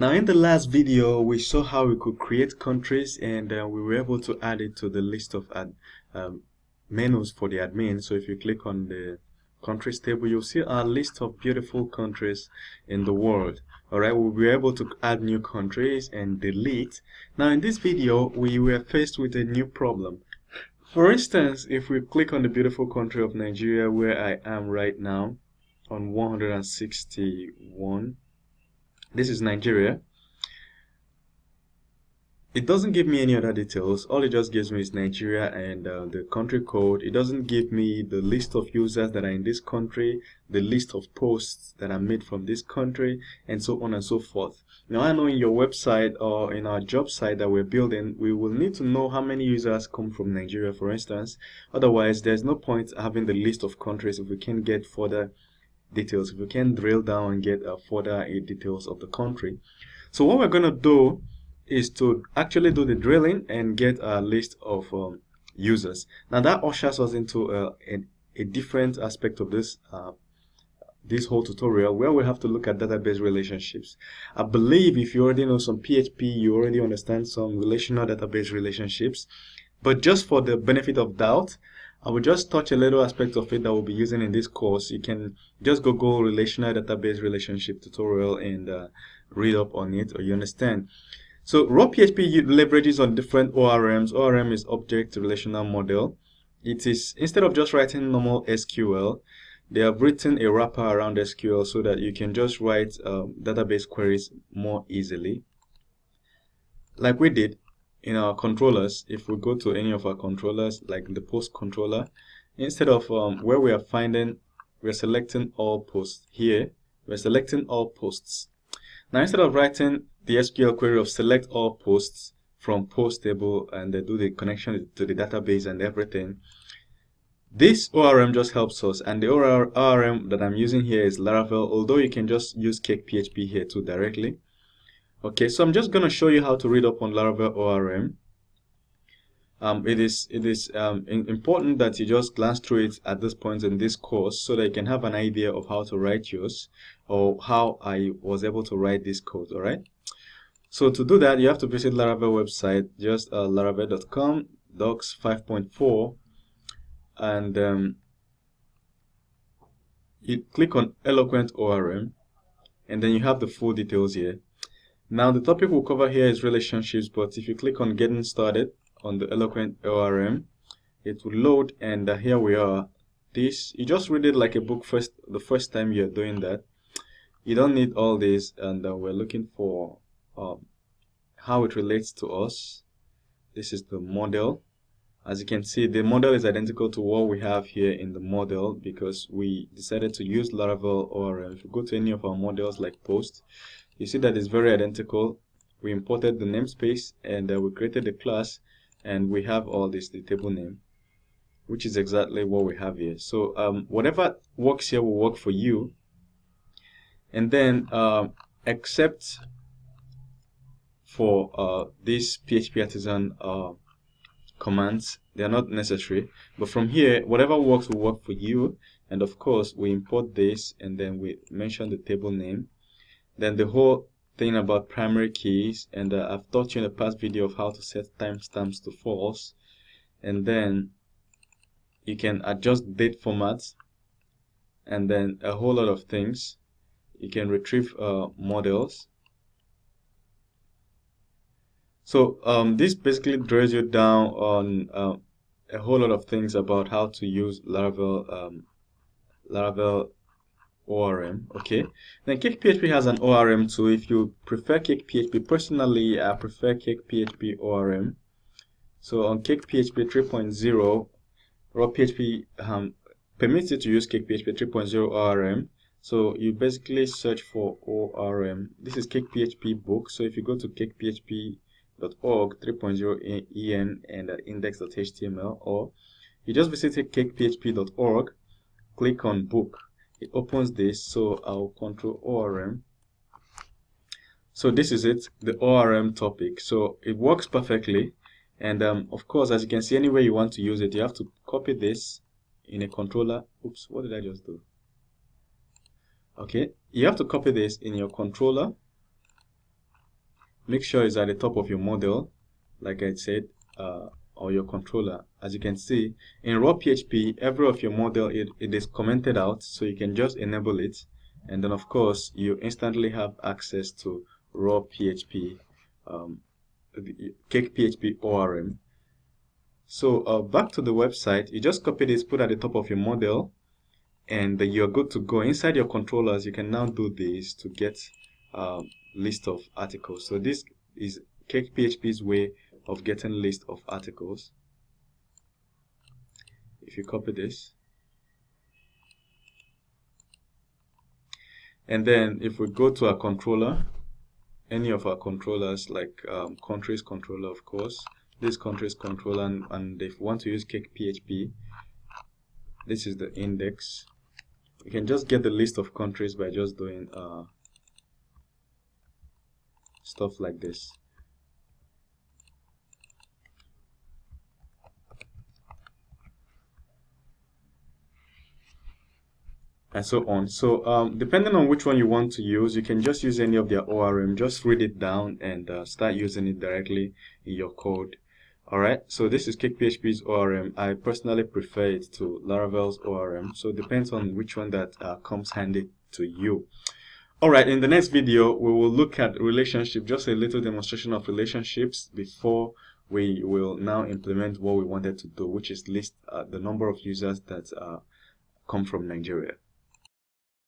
Now, in the last video, we saw how we could create countries, and we were able to add it to the list of menus for the admin. So if you click on the countries table, you'll see our list of beautiful countries in the world. All right, we'll be able to add new countries and delete. Now, in this video, we were faced with a new problem. For instance, if we click on the beautiful country of Nigeria, where I am right now, on 161, this is Nigeria. It doesn't give me any other details. All it just gives me is Nigeria and the country code. It doesn't give me the list of users that are in this country, the list of posts that are made from this country, and so on and so forth. Now, I know in your website or in our job site that we're building, we will need to know how many users come from Nigeria, for instance. Otherwise, there's no point having the list of countries if we can't get further details, if we can drill down and get further details of the country. So what we're going to do is to actually do the drilling and get a list of users. Now that ushers us into a different aspect of this whole tutorial, where we have to look at database relationships. I believe if you already know some PHP, you already understand some relational database relationships, but just for the benefit of doubt, I will just touch a little aspect of it that we'll be using in this course. You can just Google relational database relationship tutorial and read up on it, or you understand. So raw PHP leverages on different ORMs. ORM is object relational model. It is, instead of just writing normal SQL, they have written a wrapper around SQL so that you can just write database queries more easily, like we did in our controllers. If we go to any of our controllers, like the post controller, instead of where we are finding, we're selecting all posts. Here we're selecting all posts. Now, instead of writing the SQL query of select all posts from post table and they do the connection to the database and everything, this ORM just helps us. And the ORM that I'm using here is Laravel, although you can just use CakePHP here too directly. Okay, so I'm just going to show you how to read up on Laravel ORM. It is important that you just glance through it at this point in this course so that you can have an idea of how to write yours, or how I was able to write this code. All right. So to do that, you have to visit Laravel website, just laravel.com, docs 5.4, and you click on Eloquent ORM, and then you have the full details here. Now, the topic we'll cover here is relationships, but if you click on Getting Started on the Eloquent ORM, it will load, and here we are. This, you just read it like a book the first time you're doing that. You don't need all this, and we're looking for how it relates to us. This is the model. As you can see, the model is identical to what we have here in the model because we decided to use Laravel ORM. If you go to any of our models like post, you see that it's very identical. We imported the namespace and we created the class, and we have all this, the table name, which is exactly what we have here. So whatever works here will work for you. And then except for these PHP artisan commands, they are not necessary, but from here whatever works will work for you. And of course we import this, and then we mention the table name, then the whole thing about primary keys, and I've taught you in the past video of how to set timestamps to false, and then you can adjust date formats, and then a whole lot of things. You can retrieve models. So this basically drills you down on a whole lot of things about how to use Laravel ORM. Okay, then CakePHP has an ORM too. If you prefer CakePHP, personally I prefer CakePHP ORM. So on CakePHP 3.0, raw PHP permits you to use CakePHP 3.0 ORM. So you basically search for ORM. This is CakePHP book. So if you go to cakephp.org 3.0 en and index.html, or you just visit cakephp.org, click on book, it opens this. So I'll control ORM. So this is it, the ORM topic. So it works perfectly, and of course, as you can see, anywhere you want to use it, you have to copy this in a controller. Oops, what did I just do? Okay, you have to copy this in your controller, make sure it's at the top of your model, like I said, or your controller. As you can see, in raw PHP, every of your model, it is commented out, so you can just enable it, and then of course you instantly have access to raw PHP, CakePHP ORM. So back to the website, you just copy this, put at the top of your model, and you're good to go. Inside your controllers, you can now do this to get list of articles. So this is CakePHP's way of getting list of articles. If you copy this, and then if we go to our controller, any of our controllers, like countries controller, of course, this countries controller, and if you want to use CakePHP, this is the index. You can just get the list of countries by just doing stuff like this. And so on. So depending on which one you want to use, you can just use any of their ORM. Just read it down and start using it directly in your code. Alright, so this is CakePHP's ORM. I personally prefer it to Laravel's ORM. So it depends on which one that comes handy to you. Alright, in the next video, we will look at relationship, just a little demonstration of relationships before we will now implement what we wanted to do, which is list the number of users that come from Nigeria.